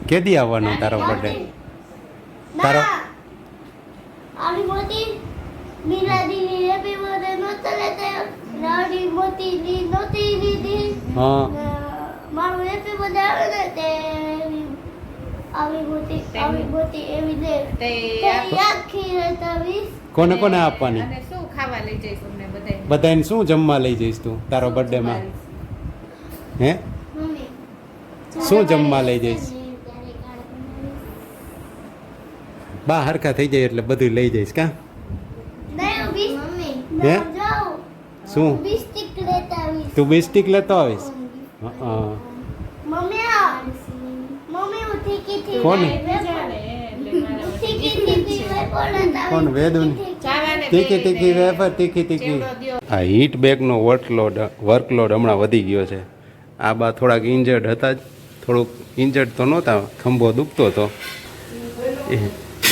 કેદી આવવાનો તારો બર્થડે? તારો આવી મોટી મીરાદીની હેપી બર્થડે નહોતો લેતા નાની મોટી દી નહોતી લીધી હા મારું હેપી બર્થડે આવે ને તે આવી મોટી એવી દે તે આખી રાત આવીશ. કોને કોને આપવાની? અને શું ખાવા લઈ જઈશ તમને બધાય? બધાને શું જમવા લઈ જઈશ તું તારો બર્થડે માં? હે મમ્મી શું જમવા લઈ જઈશ? બા હરખા થઈ જાય એટલે બધું લઈ જઈશ કા? મમ્મી હે? જાઓ શું બિસ્ટિક લેતા આવીશ. તું બિસ્ટિક લેતો આવીશ? હા મમ્મી હું ઠીકી કોને? કોણ વેદુન? તીખી તીખી વેફર તીખી તીખી. આ હીટ બેગનો વર્કલોડ હમણાં વધી ગયો છે. આ બા થોડાક ઇન્જર્ડ હતા જ, થોડુંક ઇન્જર્ડ તો નહોતા, ખંભો દુખતો હતો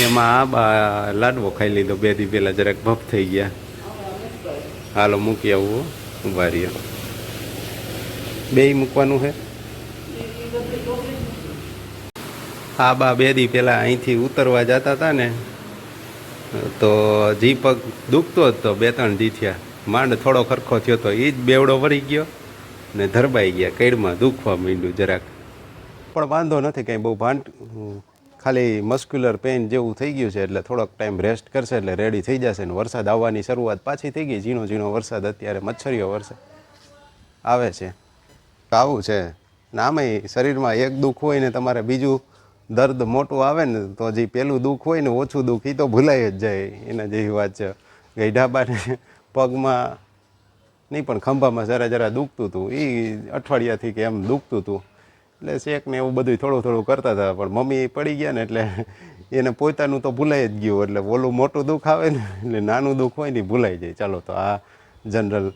એમાં આ બા લાડવો ખાઈ લીધો 2 દી પહેલાં, જરાક ભફ થઈ ગયા. હાલો મૂકી આવું, ઊભા રહ્યો. બેય મૂકવાનું છે. આ બા 2 દી પહેલાં અહીંથી ઉતરવા જતા હતા ને તો જી પગ દુખતો જ તો 2-3 દી થયા, માંડ થોડો ખરખો થયો તો એ જ બેવડો વળી ગયો ને ધરબાઈ ગયા, કઈડમાં દુખવા માંડ્યું જરાક. પણ વાંધો નથી કંઈ બહુ ખાલી મસ્ક્યુલર પેઇન જેવું થઈ ગયું છે એટલે થોડોક ટાઈમ રેસ્ટ કરશે એટલે રેડી થઈ જશે. ને વરસાદ આવવાની શરૂઆત પાછી થઈ ગઈ, ઝીણો ઝીણો વરસાદ, અત્યારે મચ્છરીઓ વરસાદ આવે છે. આવું છે ને આમાંય શરીરમાં એક દુઃખ હોય ને તમારે બીજું દર્દ મોટું આવે ને તો જે પેલું દુઃખ હોય ને ઓછું દુઃખ એ તો ભૂલાઈ જ જાય. એના જેવી વાત છે. ગઈઢાબાને પગમાં નહીં પણ ખંભામાં જરા દુખતું હતું, એ અઠવાડિયાથી કે એમ દુખતું હતું એટલે શેક ને એવું બધું થોડું થોડું કરતા હતા. પણ મમ્મી પડી ગયા ને એટલે એને પોતાનું તો ભૂલાઈ જ ગયું, એટલે ઓલું મોટું દુઃખ આવે ને એટલે નાનું દુઃખ હોય ને ભૂલાઈ જાય. ચાલો તો આ જનરલ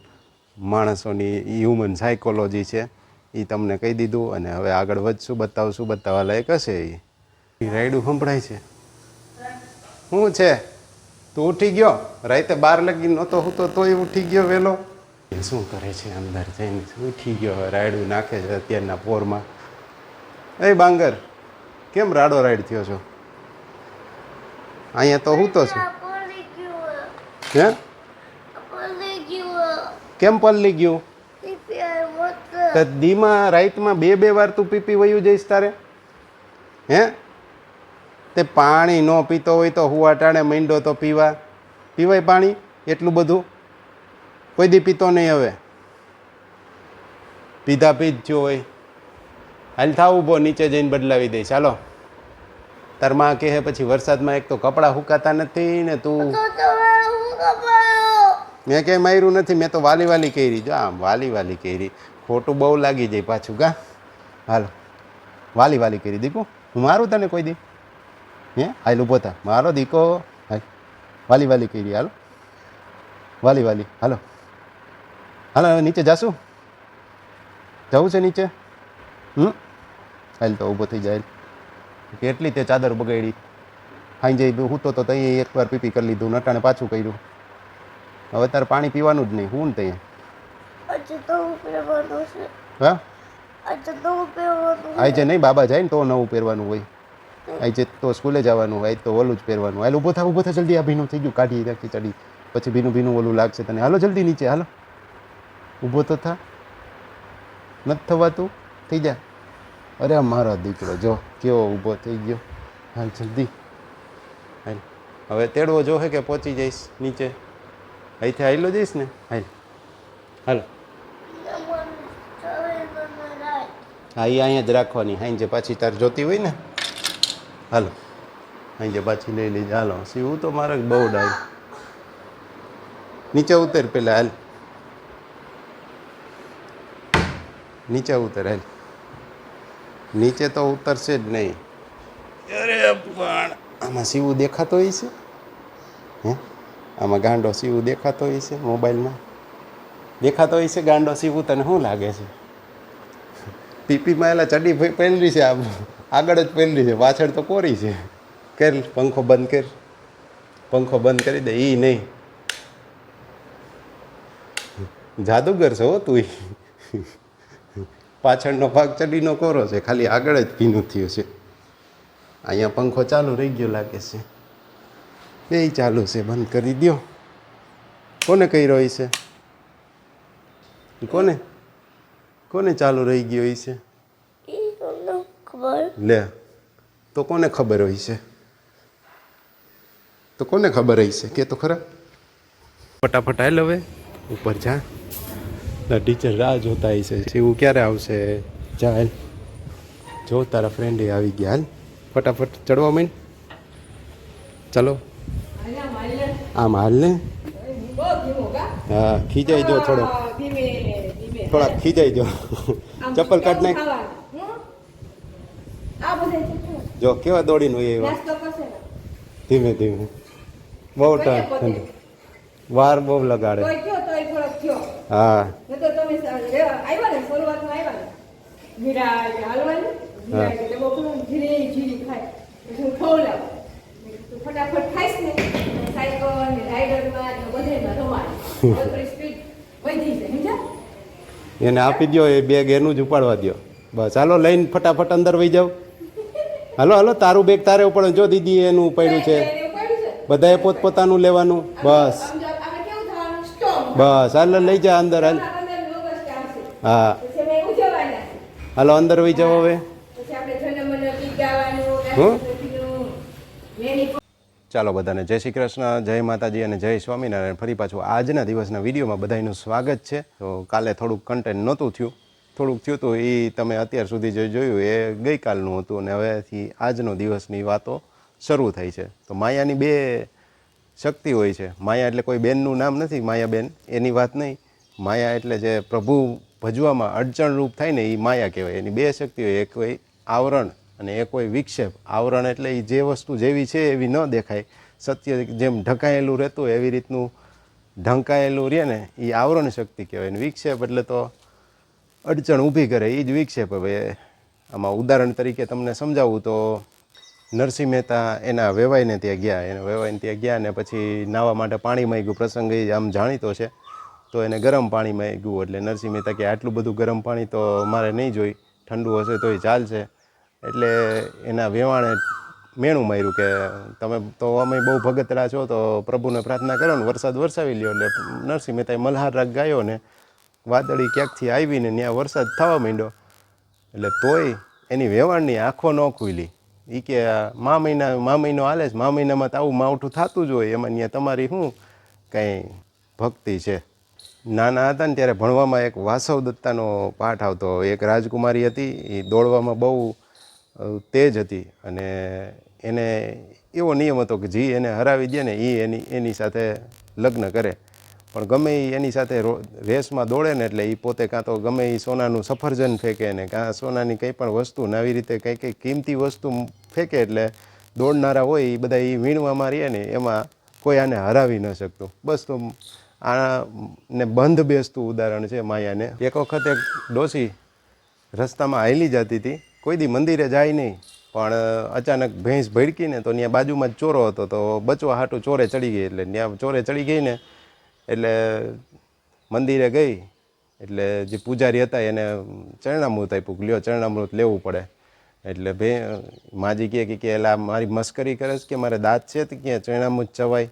માણસોની હ્યુમન સાયકોલોજી છે, એ તમને કહી દીધું. અને હવે આગળ વધશું, બતાવવા લાયક હશે. એ રાયડું સંભળાય છે. શું છે? તું ઉઠી ગયો? રાતે 12 લગી નહોતો હું તોય ઉઠી ગયો વહેલો. શું કરે છે અંદર જઈને? ઉઠી ગયો, હવે રાયડું નાખે છે અત્યારના પોરમાં. એ બાંગર, કેમ રાડો રાઈડ થયો છો? અહીંયા તો હું તો છું. હે કેમ પલ્લી ગયું? તો દીમાં રાઈતમાં 2 વાર તું પીપી વયું જઈશ તારે? હે તે પાણી ન પીતો હોય તો હુવા ટાણે માંડો તો પીવાય પાણી એટલું બધું? કોઈ દી પીતો નહીં, હવે પીધા પીધ થયો હોય. હાલ થાવ ઊભો, નીચે જઈને બદલાવી દઈશ. ચાલો. તાર માં કહે પછી વરસાદમાં એક તો કપડાં સુકાતા નથી ને તું. મેં ક્યાંય માર્યું નથી, મેં તો વાલી કરી. જો આમ વાલી કરી, ખોટું બહુ લાગી જાય પાછું કા. હાલો વાલી કરી દીકું, હું મારું તને કોઈ દી? હે હાલ ઊભો થા, મારો દીકો. હાલ વાલી કરી. હાલો વાલી હાલો હાલો હવે નીચે જાશું, જવું છે નીચે. હાલ તો ઊભો થઈ જાય. કેટલી તે ચાદર બગાડી, ખાઈ જઈ હું તો ત્યાં એકવાર પીપી કરી લીધું, નટાણે પાછું કર્યું. હવે તારે પાણી પીવાનું જ નહીં. હું ને ત્યાં હા આજે નહીં, બાબા જાય ને તો નવું પહેરવાનું હોય. આજે તો સ્કૂલે જવાનું હોય, તો ઓલું જ પહેરવાનું. હાલ ઊભો થા જલ્દી. આ ભીનું થઈ ગયું, કાઢી રાખી ચડી પછી ભીનું ઓલું લાગશે તને. હાલો જલ્દી નીચે હાલો, ઊભો તો થા. નથી થવાતું, થઈ જા. અરે મારો દીકરો જો કેવો ઊભો થઈ ગયો. હાલ જલ્દી હાલ. હવે તેડવો જોહે કે પહોંચી જઈશ નીચે? અહીંથી હાલો જઈશ ને? હાલો હા, એ અહીંયા જ રાખવાની. હાઈ પાછી તાર જોતી હોય ને. હાલો હાઈ પાછી લઈ લેજે. હાલો સીવું તો મારે બહુ ડાય. નીચે ઉતર પેલા. હાલ નીચે ઉતર. હાલ નીચે તો ઉતરશે જ નહીં. અરે પણ આમાં સીવું દેખાતો હોય છે? હે આમાં ગાંડો સીવું દેખાતો હોય છે? મોબાઈલમાં દેખાતો હોય છે ગાંડો સીવું? તને શું લાગે છે? પીપીમાં એલા ચડી પહેરી છે, આમ આગળ જ પહેરી છે, પાછળ તો કોરી છે. કર પંખો બંધ કર, પંખો બંધ કરી દે. એ નહીં, જાદુગર છે હો તું. પાછળનો ભાગ ચડીનો કોરો છે, ખાલી આગળ જ ભીનું થયું છે. અહીંયા પંખો ચાલુ રહી ગયો લાગે છે. બે ચાલુ છે, બંધ કરી દો. કોને કહી રહ્યો છે? કોને કોને ચાલુ રહી ગયો છે? ખબર લે તો કોને ખબર હોય છે? તો કોને ખબર હોય છે કે તો ખરા. ફટાફટ હાલ હવે ઉપર જા. ટીચર રાહ જોતા હશે, એવું ક્યારે આવશે? જા હાલ, જો તારા ફ્રેન્ડે આવી ગયા. હાલ ફટાફટ ચડવા માંડ. ચાલો આમ હાલ ને. હા ખીજાઈ જો થોડાક ખીજાઈ જો. ચપ્પલ કાઢ નાખ. જો કેવા દોડીને હોય એવા. ધીમે ધીમે. બહુ ટાઈમ વાર બહુ લગાડે. હા એને આપી દો, એ બેગ એનું જ ઉપાડવા દો. બસ હાલો લઈને ફટાફટ અંદર વહી જાવ. હાલો હાલો તારું બેગ તારે ઉપર. જો દીદી એનું ઉપાડ્યું છે, બધાએ પોતપોતાનું લેવાનું. બસ બસ હાલ લઈ જા અંદર. હાલ હા હાલો અંદર વહી જાવ હવે. ચાલો બધાને જય શ્રી કૃષ્ણ, જય માતાજી અને જય સ્વામિનારાયણ. ફરી પાછું આજના દિવસના વિડીયોમાં બધાનું સ્વાગત છે. તો કાલે થોડુંક કન્ટેન્ટ નહોતું થયું, થોડુંક થયું હતું એ તમે અત્યાર સુધી જે જોયું એ ગઈકાલનું હતું, અને હવેથી આજનો દિવસની વાતો શરૂ થઈ છે. તો માયાની બે શક્તિ હોય છે. માયા એટલે કોઈ બેનનું નામ નથી, માયાબેન એની વાત નહીં. માયા એટલે જે પ્રભુ ભજવામાં અડચણરૂપ થાય ને એ માયા કહેવાય. એની બે શક્તિ હોય, એક હોય આવરણ અને એક હોય વિક્ષેપ. આવરણ એટલે એ જે વસ્તુ જેવી છે એવી ન દેખાય, સત્ય જેમ ઢંકાયેલું રહેતું એવી રીતનું ઢંકાયેલું રહે ને એ આવરણ શક્તિ કહેવાય. ને વિક્ષેપ એટલે તો અડચણ ઊભી કરે, એ જ વિક્ષેપ. હવે આમાં ઉદાહરણ તરીકે તમને સમજાવું તો નરસિંહ મહેતા એના વેવાઈને ત્યાં ગયા. એને વેવાઈને ત્યાં ગયા ને પછી નાહવા માટે પાણી માંગ્યું. પ્રસંગ એ આમ જાણીતો છે. તો એને ગરમ પાણી માંગ્યું. એટલે નરસિંહ મહેતા કે આટલું બધું ગરમ પાણી તો મારે નહીં જોઈ, ઠંડુ હશે તોય ચાલશે. એટલે એના વેવાણે મેણું માર્યું કે તમે તો અમે બહુ ભગતરા છો, તો પ્રભુને પ્રાર્થના કરો ને વરસાદ વરસાવી લ્યો. એટલે નરસિંહ મહેતાએ મલ્હાર રાગ ગાયો ને વાદળી ક્યાંકથી આવીને ત્યાં વરસાદ થવા માંડ્યો. એટલે તોય એની વેવાણની આંખો ન ખુલી. એ કે મા મહિનો હાલે છે, મા મહિનામાં તો આવું માવઠું થતું જ હોય, એમાં ત્યાં તમારી શું કાંઈ ભક્તિ છે. નાના હતા ને ત્યારે ભણવામાં એક વાસવ દત્તાનો પાઠ આવતો. એક રાજકુમારી હતી, એ દોડવામાં બહુ તેજ હતી, અને એને એવો નિયમ હતો કે જે એને હરાવી દે ને એ એની સાથે લગ્ન કરે. પણ ગમે એ એની સાથે રેસમાં દોડે ને એટલે એ પોતે કાં તો ગમે એ સોનાનું સફરજન ફેંકે ને કાં સોનાની કંઈ પણ વસ્તુ ને આવી રીતે કંઈ કંઈ કિંમતી વસ્તુ ફેંકે. એટલે દોડનારા હોય એ બધા એ વીણવામાં રહે ને એમાં કોઈ આને હરાવી ન શકતું. બસ તો આને બંધ બેસતું ઉદાહરણ છે માયાને. એક વખત એક ડોસી રસ્તામાં હાલી જતી હતી, કોઈ દી મંદિરે જાય નહીં, પણ અચાનક ભેંસ ભડકી ને તો ત્યાં બાજુમાં જ ચોરો હતો. તો બચવા હાટું ચોરે ચડી ગઈ. એટલે ત્યાં ચોરે ચડી ગઈ ને એટલે મંદિરે ગઈ. એટલે જે પૂજારી હતા એને ચરણામૃત આપ્યું, લ્યો ચરણામૃત લેવું પડે. એટલે માજી કહે કે એલા મારી મસ્કરી કરે છે કે મારે દાંત છે તો ક્યાં ચરણામૃત ચવાય.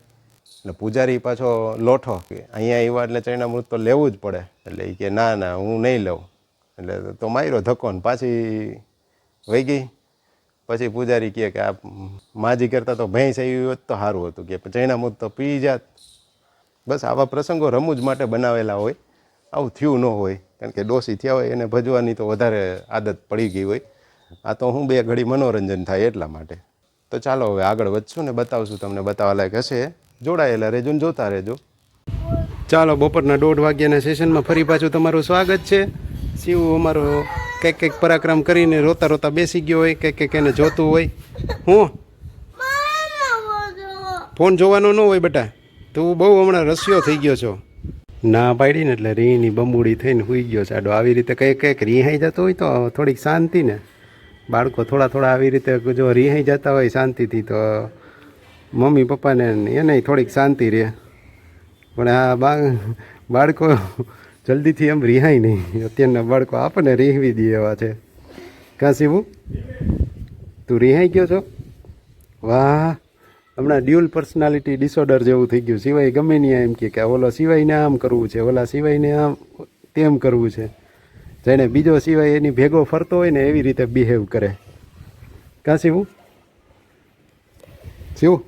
એટલે પૂજારી પાછો લોઠો કે અહીંયા આવ્યા એટલે ચરણામૃત તો લેવું જ પડે. એટલે એ કે ના ના હું નહીં લઉં. એટલે તો માર્યો ધક્કો ને પાછી વહી ગઈ. પછી પૂજારી કહે કે આ માજી કરતાં તો ભેંસ આવી હોત તો સારું હતું, કે ચરણામૃત તો પી જાત. બસ આવા પ્રસંગો રમૂજ માટે બનાવેલા હોય, આવું થયું ન હોય. કારણ કે ડોસી થયા હોય એને ભજવાની તો વધારે આદત પડી ગઈ હોય. આ તો હું બે ઘડી મનોરંજન થાય એટલા માટે. તો ચાલો હવે આગળ વધશું ને બતાવશું તમને, બતાવવા લાયક હશે. જોડાયેલા રહેજો ને જોતા રહેજો. ચાલો બપોરના 1:30 વાગ્યાના સેશનમાં ફરી પાછું તમારું સ્વાગત છે. શિવ અમારો કંઈક પરાક્રમ કરીને રોતા રોતા બેસી ગયો હોય, કંઈક એને જોતું હોય. હું ફોન જોવાનો ન હોય બેટા, તું બહુ હમણાં રસ્યો થઈ ગયો છો. ના પાડી ને એટલે રીની બમૂડી થઈને સૂઈ ગયો સાડો. આવી રીતે કંઈક રિહાઈ જતો હોય તો થોડીક શાંતિ ને. બાળકો થોડા આવી રીતે જો રિહાઈ જતા હોય શાંતિથી તો મમ્મી પપ્પાને એને થોડીક શાંતિ રહે. પણ આ બાળકો જલ્દીથી એમ રિહાય નહીં. અત્યારના બાળકો આપણને રીહવી દે એવા છે. કાં શિવું, તું રિહાઈ ગયો છો? વાહ, હમણાં ડ્યુઅલ પર્સનાલિટી ડિસઓર્ડર જેવું થઈ ગયું. સિવાય ગમે નહીં એમ કે ઓલો સિવાયને આમ કરવું છે, ઓલા સિવાયને આમ તેમ કરવું છે. જેને બીજો સિવાય એની ભેગો ફરતો હોય ને એવી રીતે બિહેવ કરે. કાં શિવું? શિવું,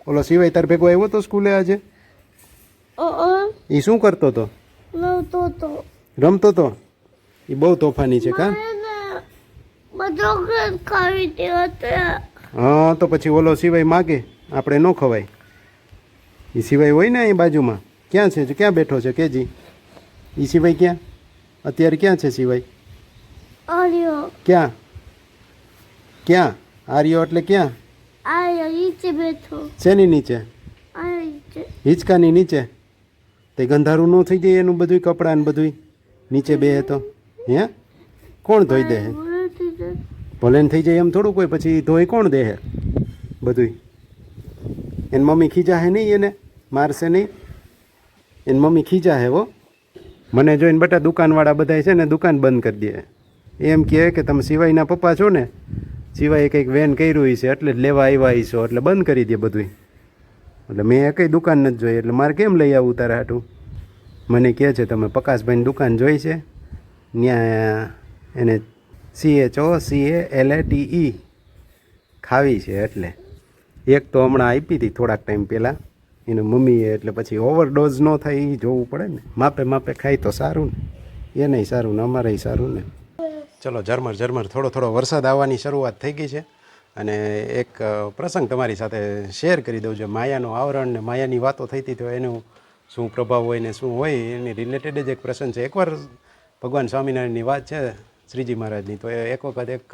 ઓલો સિવાય તાર ભેગો આવ્યો તો સ્કૂલે આજે? એ શું કરતો હતો? રમતો તો? એ બહુ તોફાની છે. કાં? હા, તો પછી ઓલો સિવાય માગે, આપણે ન ખવાય. એ સિવાય હોય ને અહીં બાજુમાં. ક્યાં છે? ક્યાં બેઠો છે કેજી? એ સિવાય ક્યાં અત્યારે ક્યાં છે સિવાય? ક્યાં ક્યાં? આર્યો એટલે ક્યાં? નીચે બેઠો. શેની નીચે? હિંચકાની નીચે. તે ગંધારું ન થઈ જાય એનું બધું કપડાં ને બધું નીચે બે તો? હે, કોણ ધોઈ દે? ભલે ને થઈ જાય એમ થોડું કોઈ, પછી ધોઈ કોણ દે બધું? એની મમ્મી ખીજા હે નહીં? એને મારશે નહીં? એની મમ્મી ખીજા હે હો. મને જોઈને બટા દુકાનવાળા બધા છે ને દુકાન બંધ કરી દે. એમ કહે કે તમે સિવાયના પપ્પા છો ને, સિવાય કંઈક વેન કર્યું છે એટલે જ લેવા આવ્યા છો, એટલે બંધ કરી દે બધું. એટલે મેં કઈ દુકાન નથી જોઈ, એટલે મારે કેમ લઈ આવું તારા હાટું? મને કહે છે તમે પ્રકાશભાઈની દુકાન જોઈ છે? ત્યાં એને CHOCALATE ખાવી છે. એટલે એક તો હમણાં આપી હતી થોડાક ટાઈમ પહેલાં એની મમ્મીએ, એટલે પછી ઓવરડોઝ ન થાય એ જોવું પડે ને. માપે માપે ખાય તો સારું ને, એ નહીં સારું ને અમારે સારું ને. ચલો, ઝરમર ઝરમર થોડો થોડો વરસાદ આવવાની શરૂઆત થઈ ગઈ છે. અને એક પ્રસંગ તમારી સાથે શેર કરી દઉં. જે માયાનું આવરણ ને માયાની વાતો થઈ હતી, તો એનું શું પ્રભાવ હોય ને શું હોય એની રિલેટેડ જ એક પ્રસંગ છે. એકવાર ભગવાન સ્વામિનારાયણની વાત છે શ્રીજી મહારાજની. તો એક વખત એક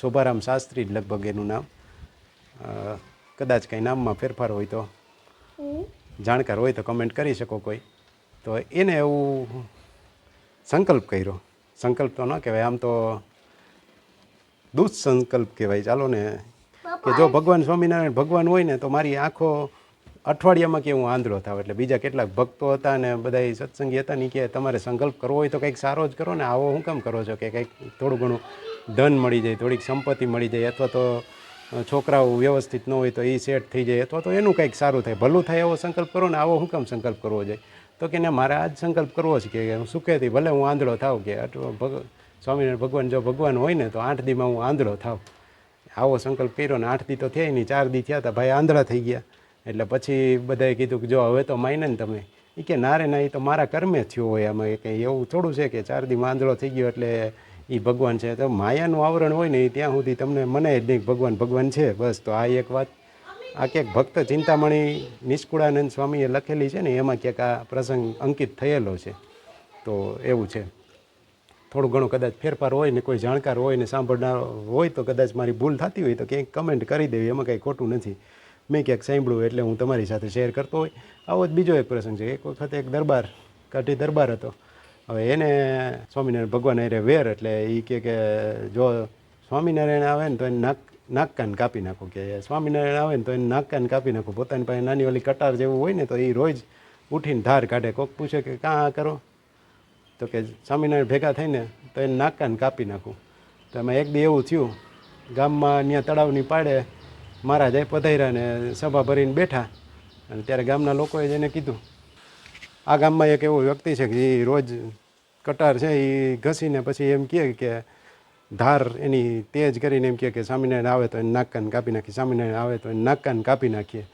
શોભારામ શાસ્ત્રી લગભગ એનું નામ, કદાચ કંઈ નામમાં ફેરફાર હોય તો જાણકાર હોય તો કમેન્ટ કરી શકો કોઈ. તો એને એવું સંકલ્પ કર્યો. સંકલ્પ તો ન કહેવાય, આમ તો દુઃસંકલ્પ કહેવાય. ચાલો ને, કે જો ભગવાન સ્વામિનારાયણ ભગવાન હોય ને તો મારી આખો અઠવાડિયામાં કે હું આંધળો થાવ. એટલે બીજા કેટલાક ભક્તો હતા ને બધા સત્સંગી હતા ને કે તમારે સંકલ્પ કરવો હોય તો કંઈક સારો જ કરો ને, આવો શું કામ કરો છો? કે કંઈક થોડું ઘણું ધન મળી જાય, થોડીક સંપત્તિ મળી જાય, અથવા તો છોકરાઓ વ્યવસ્થિત ન હોય તો એ સેટ થઈ જાય, અથવા તો એનું કંઈક સારું થાય, ભલું થાય એવો સંકલ્પ કરો ને, આવો શું કામ સંકલ્પ કરવો જોઈએ? તો કે ને મારે આ જ સંકલ્પ કરવો છે કે હું સુખેથી ભલે હું આંધળો થાવ, કે સ્વામિનારાયણ ભગવાન જો ભગવાન હોય ને તો 8 દીમાં હું આંધળો થાવ. આવો સંકલ્પ કર્યો ને 8 દી તો થયા નહીં, 4 દી થયા હતા ભાઈ આંધળા થઈ ગયા. એટલે પછી બધાએ કીધું કે જો હવે તો માને ને તમે. એ કે ના રે ના, એ તો મારા કર્મે થયું હોય. આમાં કંઈ એવું થોડું છે કે 4 દીમાં આંધળો થઈ ગયો એટલે એ ભગવાન છે. તો માયાનું આવરણ હોય ને ત્યાં સુધી તમને મને જ નહીં ભગવાન ભગવાન છે બસ. તો આ એક વાત આ ક્યાંક ભક્ત ચિંતામણી નિષ્કુળાનંદ સ્વામીએ લખેલી છે ને, એમાં ક્યાંક આ પ્રસંગ અંકિત થયેલો છે. તો એવું છે. થોડું ઘણું કદાચ ફેરફાર હોય ને કોઈ જાણકાર હોય ને સાંભળનાર હોય તો કદાચ મારી ભૂલ થતી હોય તો ક્યાંક કમેન્ટ કરી દેવી, એમાં કંઈ ખોટું નથી. મેં ક્યાંક સાંભળ્યું એટલે હું તમારી સાથે શેર કરતો હોય. આવો જ બીજો એક પ્રસંગ છે. એક વખત એક દરબાર, કાઠી દરબાર હતો. હવે એને સ્વામિનારાયણ ભગવાન અરે વેર, એટલે એ કે જો સ્વામિનારાયણ આવે ને તો એને નાક કાન કાપી નાખો, કે સ્વામિનારાયણ આવે ને તો એને નાક કાન કાપી નાખો. પોતાની પાસે નાની ઓલી કટાર જેવું હોય ને તો એ રોજ ઉઠીને ધાર કાઢે. કોક પૂછે કે કાં કરો? તો કે સ્વામિનારાયણ ભેગા થઈને તો એને નાક કાન કાપી નાખું. તો એમાં એક દી એવું થયું, ગામમાં ત્યાં તળાવની પાડે મહારાજ પધાર્યા ને સભા ભરીને બેઠા. અને ત્યારે ગામના લોકોએ જેને કીધું, આ ગામમાં એક એવો વ્યક્તિ છે કે એ રોજ કટાર છે એ ઘસીને પછી એમ કહે કે ધાર એની તેજ કરીને એમ કહે કે સ્વામિનારાયણ આવે તો એને નાક કાન કાપી નાખીએ, સ્વામિનારાયણ આવે તો એને નાક કાન કાપી નાખીએ.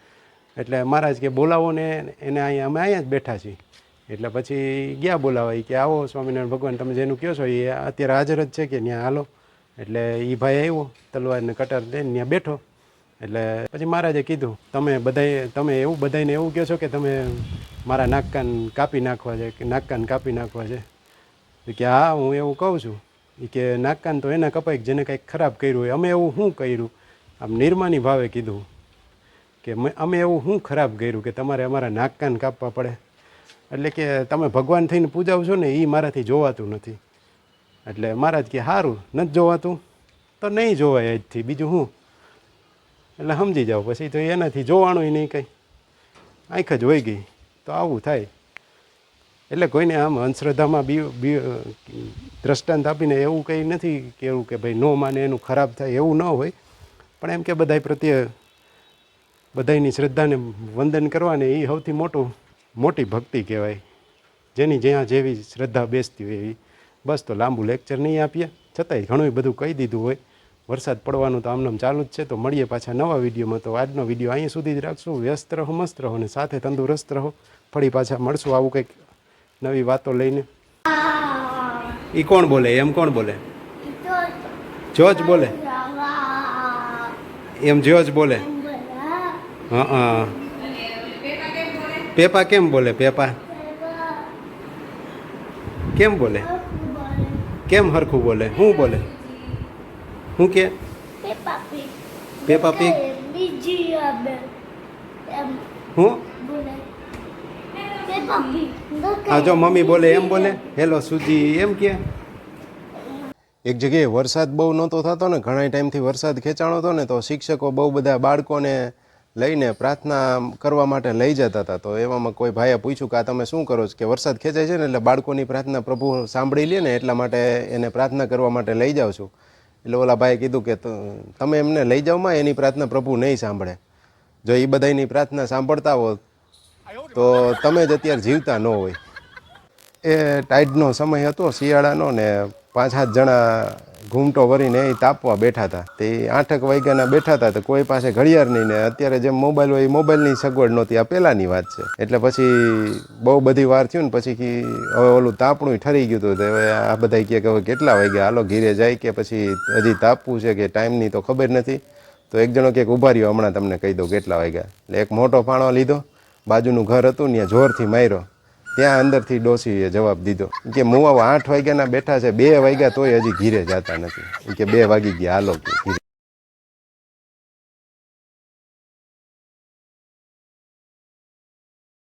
એટલે મહારાજ કે બોલાવો ને એને અહીંયા, અમે અહીંયા જ બેઠા છીએ. એટલે પછી ગયા બોલાવા, કે આવો સ્વામિનારાયણ ભગવાન તમે જેનું કહો છો એ અત્યારે હાજર જ છે કે ત્યાં હાલો. એટલે એ ભાઈ આવ્યો તલવારને કટાર લઈને ત્યાં બેઠો. એટલે પછી મહારાજે કીધું તમે એવું બધાને એવું કહો છો કે તમે મારા નાક કાન કાપી નાખવા છે, કે નાક કાન કાપી નાખવા છે? કે હા હું એવું કહું છું. એ કે નાક કાન તો એના કપાય જેને કંઈક ખરાબ કર્યું હોય. અમે એવું શું કર્યું? આમ નિર્માની ભાવે કીધું કે અમે એવું શું ખરાબ કર્યું કે તમારે અમારા નાક કાન કાપવા પડે? એટલે કે તમે ભગવાન થઈને પૂજાવ છો ને એ મારાથી જોવાતું નથી. એટલે મહારાજ કે સારું નથી જોવાતું તો નહીં જોવાય આજથી, બીજું શું? એટલે સમજી જાઓ. પછી તો એનાથી જોવાનું નહીં કંઈ, આંખ જ વહી ગઈ. તો આવું થાય. એટલે કોઈને આમ અંધશ્રદ્ધામાં દ્રષ્ટાંત આપીને એવું કંઈ નથી કેવું કે ભાઈ નો માને એનું ખરાબ થાય એવું ન હોય, પણ એમ કે બધાય પ્રત્યે બધાયની શ્રદ્ધાને વંદન કરવાને એ સૌથી મોટી ભક્તિ કહેવાય, જેની જ્યાં જેવી શ્રદ્ધા બેસતી હોય એવી. બસ તો લાંબુ લેક્ચર નહીં આપીએ, છતાંય ઘણું બધું કહી દીધું હોય. વરસાદ પડવાનું તો આમનામ ચાલુ જ છે. તો મળીએ પાછા નવા વિડીયોમાં. તો આજનો વિડીયો અહીં સુધી જ રાખશું. વ્યસ્ત રહો, મસ્ત રહો અને સાથે તંદુરસ્ત રહો. ફરી પાછા મળશું આવું કંઈક નવી વાતો લઈને. એ કોણ બોલે? એમ કોણ બોલે? જોજ બોલે? એમ જોજ બોલે? હા. પેપા કેમ બોલે? પેપા કેમ બોલે? કેમ હરખું બોલે? શું બોલે? શું કે? પેપા પીગ હું? આ જો મમ્મી બોલે એમ બોલે. હેલો સુજી એમ કે. એક જગ્યાએ વરસાદ બહુ નહોતો થતો ને, ઘણા ટાઈમથી વરસાદ ખેંચાણો હતો ને, તો શિક્ષકો બહુ બધા બાળકોને લઈને પ્રાર્થના કરવા માટે લઈ જતા હતા. તો એવામાં કોઈ ભાઈએ પૂછ્યું કે આ તમે શું કરો છો? કે વરસાદ ખેંચાય છે ને એટલે બાળકોની પ્રાર્થના પ્રભુ સાંભળી લે ને એટલા માટે એને પ્રાર્થના કરવા માટે લઈ જાઉં છું. એટલે ઓલા ભાઈએ કીધું કે તમે એમને લઈ જાઓમાં, એની પ્રાર્થના પ્રભુ નહીં સાંભળે. જો એ બધાની પ્રાર્થના સાંભળતા હોત તો તમે જ અત્યારે જીવતા ન હોય. એ ટાઈડનો સમય હતો શિયાળાનો ને 5-7 જણા ઘૂમટો ભરીને એ તાપવા બેઠા હતા. તે 8 વાગ્યાના બેઠા હતા. તો કોઈ પાસે ઘડિયાળ નહીં ને અત્યારે જેમ મોબાઈલ હોય એ મોબાઈલની સગવડ નહોતી. આ પહેલાંની વાત છે. એટલે પછી બહુ બધી વાર થયું ને પછી હવે ઓલું તાપણું ઠરી ગયું હતું. તો હવે આ બધા કહે કે હવે કેટલા વાગ્યા, હાલો ઘીરે જાય કે પછી હજી તાપવું છે કે ટાઈમની તો ખબર નથી. તો એક જણો કંઈક ઊભા રહ્યો, હમણાં તમને કહી દઉં કેટલા વાગ્યા. એટલે એક મોટો પાણો લીધો, બાજુનું ઘર હતું ત્યાં જોરથી માર્યો. ત્યાં અંદરથી ડોશીએ જવાબ દીધો કે મુવાઓ 8 વાગ્યાના બેઠા છે, 2 વાગ્યા તોય હજી ઘીરે જતા નથી. કે 2 વાગી ગયા, હાલો કે ઘીરે.